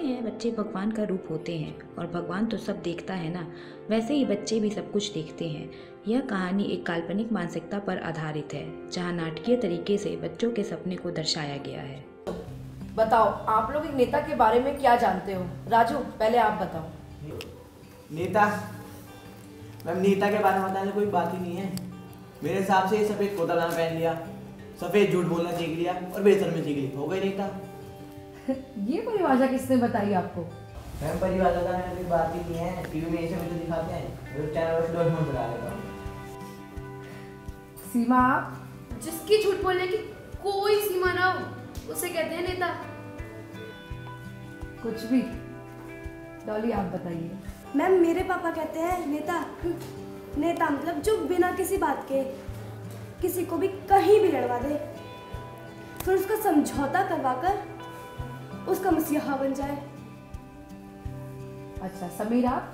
कहते हैं बच्चे भगवान का रूप होते हैं और भगवान तो सब देखता है ना, वैसे ही बच्चे भी सब कुछ देखते हैं। यह कहानी एक काल्पनिक मानसिकता पर आधारित है, जहां नाटकीय तरीके से बच्चों के सपने को दर्शाया गया है। बताओ, आप लोग एक नेता के बारे में क्या जानते हो? राजू, पहले आप बताओ। नेता मैम, नेता के बारे में बताने कोई बात ही नहीं है। मेरे हिसाब से सफेद कोटा पहन लिया, सफेद झूठ बोलना सीख लिया और बेशर्मी सीख ली, हो गई नेता। ये परिभाषा किसने बताई आपको? मैम, परिभाषा का कोई बात ही नहीं है, टीवी में ऐसे वीडियो दिखाते हैं, न्यूज़ चैनल पर लोग बता देता हूं। सीमा, जिसकी झूठ बोलने की कोई सीमा ना हो उसे कहते हैं नेता। कुछ भी। डॉली, आप बताइए। मैम, मेरे पापा कहते हैं नेता नेता मतलब जो बिना किसी बात के किसी को भी कहीं भी लड़वा दे, फिर उसका समझौता करवाकर उसका मसीहा बन जाए। अच्छा, समीर आप?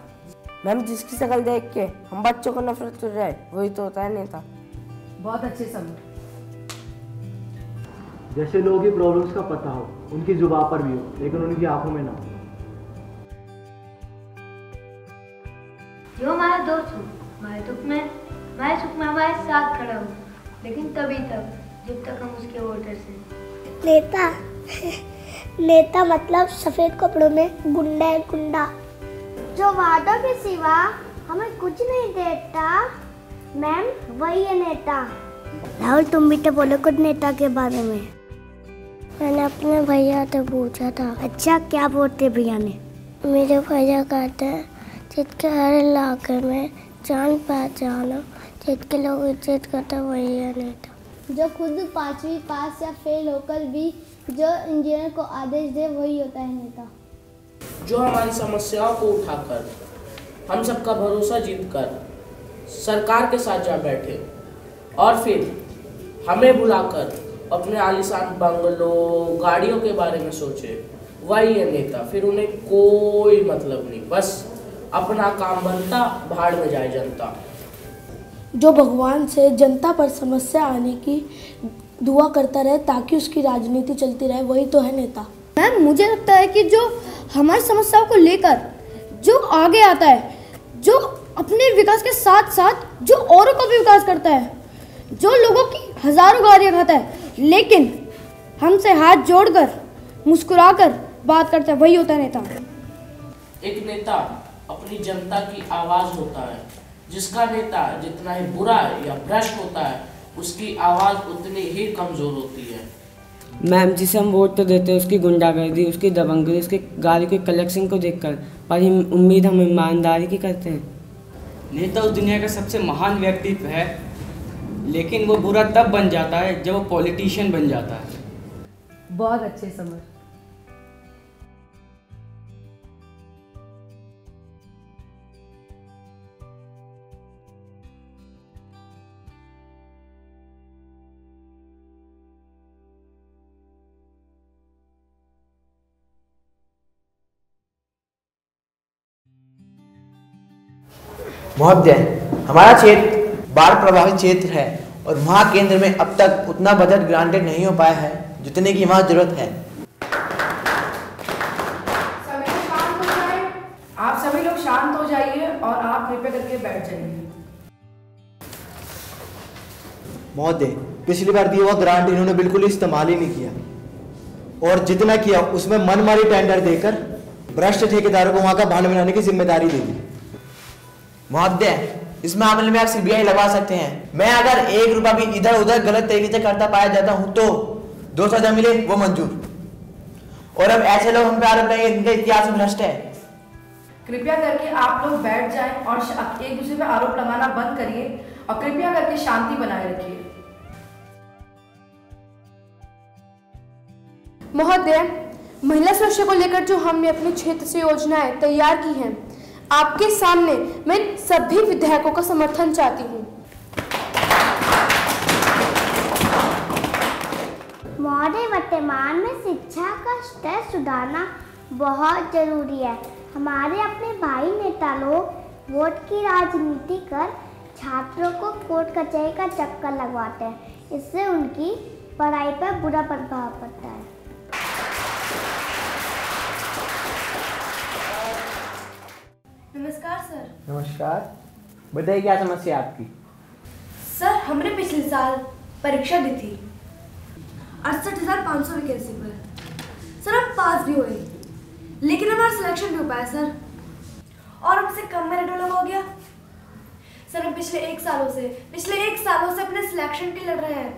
मैम, जिसकी शक्ल देख के हम बच्चों को नफरत कर रहे हैं वही तो होता है नेता। बहुत अच्छे समीर। जैसे लोगों की प्रॉब्लम्स का पता हो, उनकी जुबान पर भी हो, लेकिन उनकी आंखों में ना हो। जो हमारा दोस्त हो, हमारे दुख में हमारे सुख में हमारे साथ खड़ा हो, लेकिन तभी तक जब तक हम उसके वोटर्स हैं। नेता नेता मतलब सफेद कपड़ों में गुंडा है, गुंडा जो वादों के सिवा हमें कुछ नहीं देता। मैम, वही है नेता। राहुल, तुम भी तो बोलो कुछ नेता के बारे में। मैंने अपने भैया से पूछा था। अच्छा, क्या बोलते भैया ने? मेरे भैया कहते हैं जिसके हर इलाके में जान पहचान हो, जिसके लोग इज्जत करते वही है नेता। जो खुद 5वीं पास या फेल होकर भी जो इंजीनियर को आदेश दे वही होता है नेता। जो हमारी समस्याओं को उठाकर हम सबका भरोसा जीतकर सरकार के साथ जा बैठे और फिर हमें बुलाकर अपने आलीशान बंगलों गाड़ियों के बारे में सोचे, वही है नेता। फिर उन्हें कोई मतलब नहीं, बस अपना काम बनता, भाड़ में जाए जनता। जो भगवान से जनता पर समस्या आने की दुआ करता रहे ताकि उसकी राजनीति चलती रहे, वही तो है नेता। मैम, मुझे लगता है कि जो हमारी समस्याओं को लेकर जो आगे आता है, जो अपने विकास के साथ साथ जो औरों का भी विकास करता है, जो लोगों की हजारों गालियां खाता है लेकिन हमसे हाथ जोड़कर मुस्कुराकर बात करता है, वही होता है नेता। एक नेता अपनी जनता की आवाज होता है। जिसका नेता जितना ही बुरा या भ्रष्ट होता है, उसकी आवाज उतनी ही कमजोर होती है। मैम, जिसे हम वोट तो देते हैं उसकी गुंडागर्दी, उसकी दबंगई, उसके गाड़ी के कलेक्शन को देखकर पर उम्मीद हम ईमानदारी की करते हैं। नेता उस दुनिया का सबसे महान व्यक्तित्व है, लेकिन वो बुरा तब बन जाता है जब वो पॉलिटिशियन बन जाता है। बहुत अच्छे समझ। महोदय, हमारा क्षेत्र बाढ़ प्रभावित क्षेत्र है और वहाँ केंद्र में अब तक उतना बजट ग्रांटेड नहीं हो पाया है जितने की वहाँ जरूरत है। आप सभी लोग शांत हो जाइए और आप कृपया करके बैठ जाइए। महोदय, पिछली बार दिया हुआ ग्रांट इन्होंने बिल्कुल इस्तेमाल ही नहीं किया और जितना किया उसमें मनमानी टेंडर देकर भ्रष्ट ठेकेदारों को वहाँ का भांड बनाने की जिम्मेदारी दे दी। महोदय, इस मामले में आप सीबीआई लगा सकते हैं। मैं अगर 1 रुपया भी इधर उधर गलत तरीके से करता पाया जाता हूं तो 200 मिले वो मंजूर। और अब ऐसे लोग हम पे आरोप लगाएंगे इनका इतिहास भ्रष्ट है। कृपया करके आप लोग बैठ जाएं और एक दूसरे पे आरोप लगाना बंद करिए और कृपया करके शांति बनाए रखिए। महोदय, महिला सुरक्षा को लेकर जो हमने अपने क्षेत्र से योजनाएं तैयार की हैं, आपके सामने मैं सभी विधायकों का समर्थन चाहती हूँ। महोदय, वर्तमान में शिक्षा का स्तर सुधारना बहुत जरूरी है। हमारे अपने भाई नेता लोग वोट की राजनीति कर छात्रों को कोर्ट कचहरी का चक्कर लगवाते हैं, इससे उनकी पढ़ाई पर बुरा प्रभाव पड़ता है। नमस्कार सर। नमस्कार, बताइए क्या समस्या है आपकी? सर हमने पिछले साल परीक्षा दी थी 68,500 वैकेंसी पर। सर हम पास भी हुए, लेकिन हमारा सिलेक्शन नहीं हो पाया सर, और हमसे कम मेरिट वाला हो गया। सर हम पिछले एक सालों से अपने सिलेक्शन के लिए लड़ रहे हैं।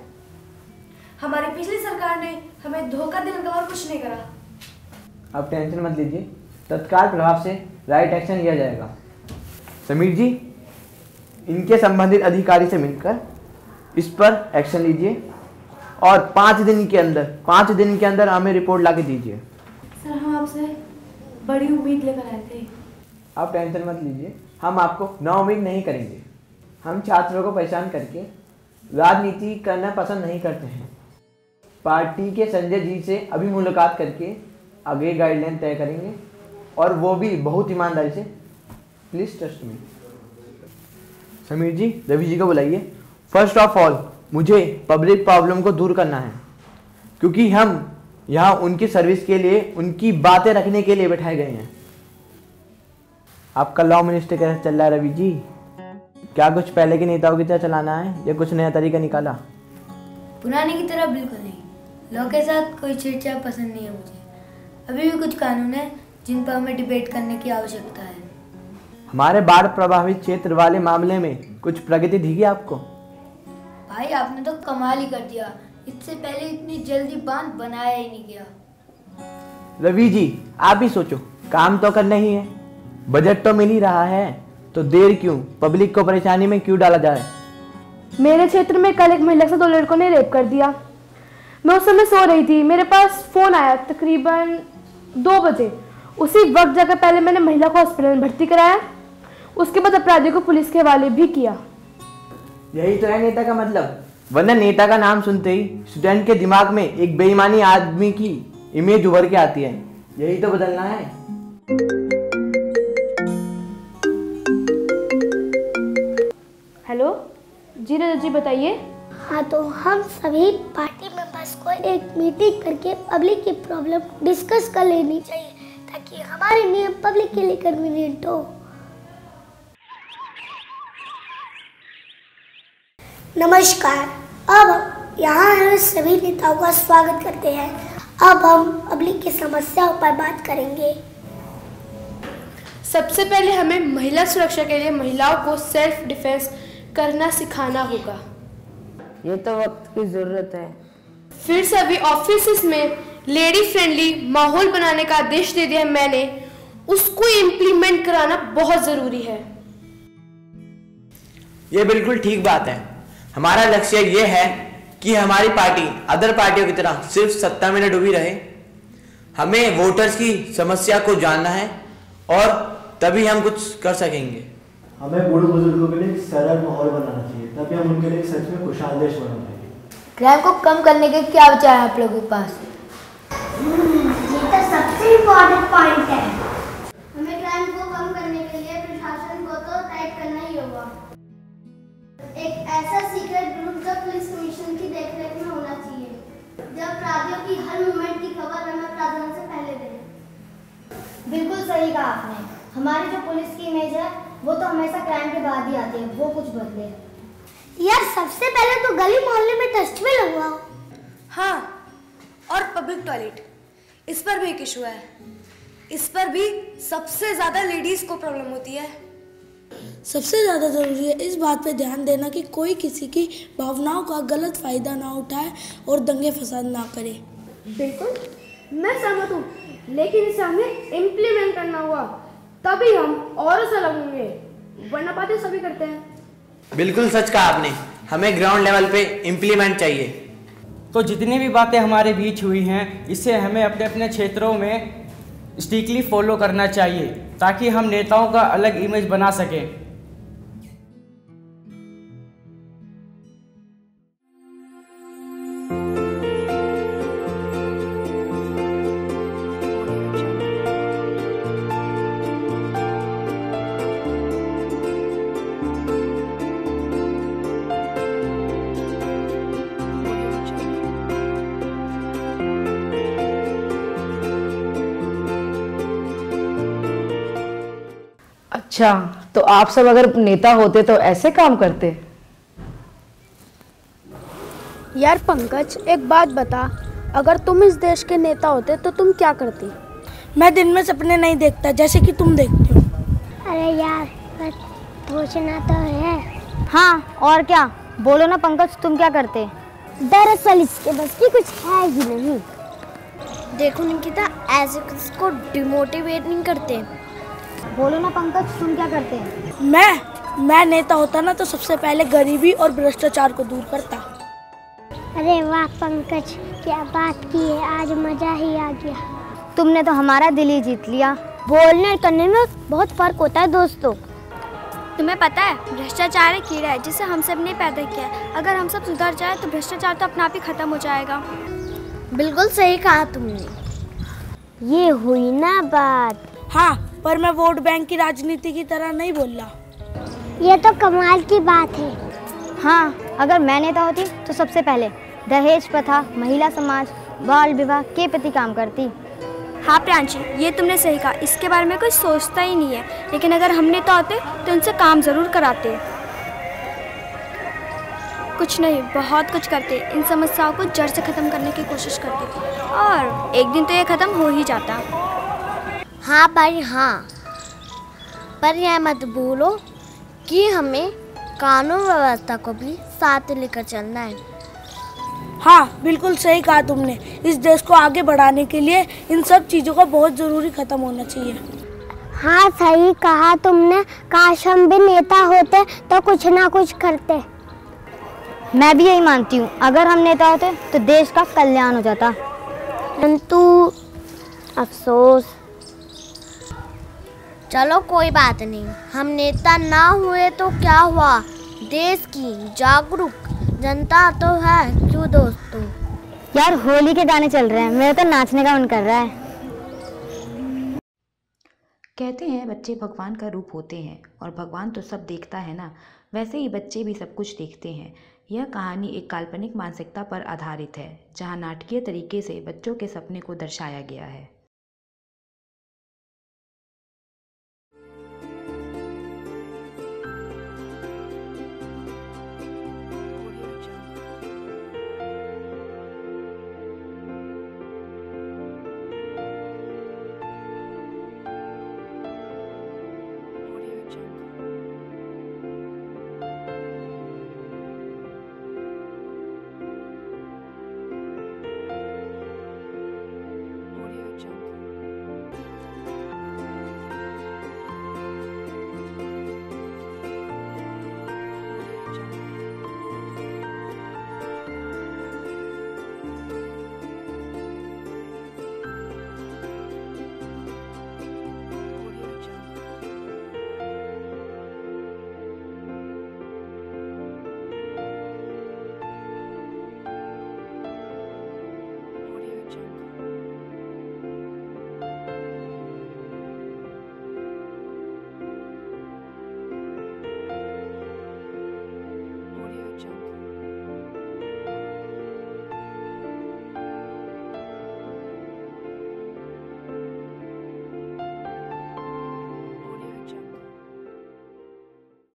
हमारी पिछली सरकार ने हमें धोखा देने का और कुछ नहीं करा। आप टेंशन मत लीजिए, तत्काल प्रभाव से राइट एक्शन लिया जाएगा। समीर जी, इनके संबंधित अधिकारी से मिलकर इस पर एक्शन लीजिए और 5 दिन के अंदर हमें रिपोर्ट ला के दीजिए। सर हम आपसे बड़ी उम्मीद लेकर आए थे। आप टेंशन मत लीजिए, हम आपको नाउम्मीद नहीं करेंगे। हम छात्रों को परेशान करके राजनीति करना पसंद नहीं करते हैं। पार्टी के संजय जी से अभी मुलाकात करके आगे गाइडलाइन तय करेंगे, और वो भी बहुत ईमानदारी से। Please trust me. Sameer ji, Ravi ji को बुलाइए। फर्स्ट ऑफ ऑल मुझे पब्लिक प्रॉब्लम को दूर करना है, क्योंकि हम यहाँ उनकी सर्विस के लिए, उनकी बातें रखने के लिए बैठाए गए हैं। आपका लॉ मिनिस्टर कैसे चल रहा है रवि जी? क्या कुछ पहले के नेताओं की तरह चलाना है या कुछ नया तरीका निकाला? पुराने की तरह बिल्कुल नहीं। लॉ के साथ कोई छेड़छाड़ पसंद नहीं है मुझे। अभी भी कुछ कानून है जिन पर हमें डिबेट करने की आवश्यकता है। हमारे बाढ़ प्रभावित क्षेत्र वाले मामले में कुछ प्रगति दिखी आपको? भाई आपने तो कमाल ही कर दिया। इससे पहले इतनी जल्दी बांध बनाया ही नहीं गया। रवि जी, आप ही सोचो, काम तो करना ही है, बजट तो मिल ही रहा है, तो देर क्यों? पब्लिक को परेशानी में क्यों डाला जाए? मेरे क्षेत्र में कल एक महिला से 2 लड़कों ने रेप कर दिया। मैं उस समय सो रही थी, मेरे पास फोन आया तकरीबन 2 बजे। उसी वक्त जाकर पहले मैंने महिला को हॉस्पिटल में भर्ती कराया, उसके बाद अपराधियों को पुलिस के हवाले भी किया। यही तो है नेता का मतलब, वरना नेता का नाम सुनते ही स्टूडेंट के दिमाग में एक बेईमानी आदमी की इमेज उभर के आती है। यही तो बदलना है। हेलो जी, रजत जी बताइए। हाँ, तो हम सभी पार्टी मेंबर्स को एक मीटिंग करके पब्लिक की प्रॉब्लम डिस्कस कर लेनी चाहिए, ताकि हमारे नियम पब्लिक के लिए कन्वीनियंट हो। नमस्कार, अब यहाँ हम सभी नेताओं का स्वागत करते हैं। अब हम पब्लिक की समस्याओं पर बात करेंगे। सबसे पहले हमें महिला सुरक्षा के लिए महिलाओं को सेल्फ डिफेंस करना सिखाना होगा। ये तो वक्त की जरूरत है। फिर सभी ऑफिस में लेडी फ्रेंडली माहौल बनाने का आदेश दे दिया मैंने, उसको इम्प्लीमेंट कराना बहुत जरूरी है। ये बिल्कुल ठीक बात है। हमारा लक्ष्य ये है कि हमारी पार्टी अदर पार्टियों की तरह सिर्फ सत्ता में न डूबी रहे। हमें वोटर्स की समस्या को जानना है और तभी हम कुछ कर सकेंगे। हमें बूढ़े बुजुर्गों के लिए सरल माहौल बनाना चाहिए, तभी हम उनके लिए सच में खुशहाल देश बना पाएंगे। क्राइम को कम करने के क्या विचार है आप लोगों के पास? ये तो सबसे इम्पोर्टेंट पॉइंट है। हमें क्राइम को कम करने के लिए प्रशासन को तो टाइट करना ही होगा। एक ऐसा सीक्रेट ग्रुप जो पुलिस कमीशन की देखरेख में होना चाहिए, जो अपराधियों की हर मूवमेंट की खबर हमें अपराधियों से पहले दे। बिल्कुल सही कहा आपने। हमारी जो पुलिस की इमेज है वो तो हमेशा क्राइम के बाद ही आती है, वो कुछ बदले। यार सबसे पहले तो गली मोहल्ले में डस्टबिन लगवाओ। हाँ, और पब्लिक टॉयलेट, इस पर भी एक इशू है। इस पर भी सबसे ज्यादा लेडीज को प्रॉब्लम होती है। सबसे ज़्यादा ज़रूरी है इस बात पे ध्यान देना कि कोई किसी की भावनाओं का गलत फ़ायदा ना उठाए और दंगे फसाद ना करे। बिल्कुल, मैं सहमत हूँ, लेकिन इसे हमें इम्प्लीमेंट करना होगा, तभी हम और से लगेंगे, वरना बातें सभी करते हैं। बिल्कुल सच कहा आपने, हमें ग्राउंड लेवल पे इम्प्लीमेंट चाहिए। तो जितनी भी बातें हमारे बीच हुई हैं, इसे हमें अपने अपने क्षेत्रों में स्ट्रिक्टली फॉलो करना चाहिए, ताकि हम नेताओं का अलग इमेज बना सकें। अच्छा, तो आप सब अगर नेता होते तो ऐसे काम करते? यार पंकज, एक बात बता, अगर तुम इस देश के नेता होते तो तुम क्या करती? मैं दिन में सपने नहीं देखता जैसे कि तुम देखते हो। अरे यार, बस सोचना तो है। हाँ, और क्या? बोलो ना पंकज, तुम क्या करते? दरअसल इसके बस की कुछ है ही नहीं। देखो निकिता, ऐसे किसको डिमोटिवेट नहीं करते। बोलो ना पंकज, तुम क्या करते? मैं नेता होता ना तो सबसे पहले गरीबी और भ्रष्टाचार को दूर करता। अरे वाह पंकज, क्या बात की है, आज मजा ही आ गया। तुमने तो हमारा दिल ही जीत लिया। बोलने और करने में बहुत फर्क होता है दोस्तों। तुम्हें पता है, भ्रष्टाचार एक कीड़ा है जिसे हम सब ने पैदा किया है। अगर हम सब सुधर जाए तो भ्रष्टाचार तो अपने आप ही खत्म हो जाएगा। बिल्कुल सही कहा तुमने। ये हुई ना बात। हाँ, पर मैं वोट बैंक की राजनीति की तरह नहीं बोल रहा। ये तो कमाल की बात है। हाँ, अगर मैं नेता होती तो सबसे पहले दहेज प्रथा, महिला समाज, बाल विवाह के प्रति काम करती। हाँ प्रांशी, ये तुमने सही कहा, इसके बारे में कोई सोचता ही नहीं है। लेकिन अगर हम नेता होते तो इनसे काम जरूर कराते। कुछ नहीं, बहुत कुछ करते। इन समस्याओं को जड़ से खत्म करने की कोशिश करते और एक दिन तो ये खत्म हो ही जाता। हाँ भाई हाँ, पर यह मत भूलो कि हमें कानून व्यवस्था को भी साथ लेकर चलना है। हाँ, बिल्कुल सही कहा तुमने। इस देश को आगे बढ़ाने के लिए इन सब चीज़ों का बहुत ज़रूरी ख़त्म होना चाहिए। हाँ सही कहा तुमने, काश हम भी नेता होते तो कुछ ना कुछ करते। मैं भी यही मानती हूँ, अगर हम नेता होते तो देश का कल्याण हो जाता। परंतु अफसोस। चलो कोई बात नहीं, हम नेता ना हुए तो क्या हुआ, देश की जागरूक जनता तो है, क्यों दोस्तों? यार होली के गाने चल रहे हैं, मेरा तो नाचने का मन कर रहा है। कहते हैं बच्चे भगवान का रूप होते हैं और भगवान तो सब देखता है ना, वैसे ही बच्चे भी सब कुछ देखते हैं। यह कहानी एक काल्पनिक मानसिकता पर आधारित है, जहां नाटकीय तरीके से बच्चों के सपने को दर्शाया गया है।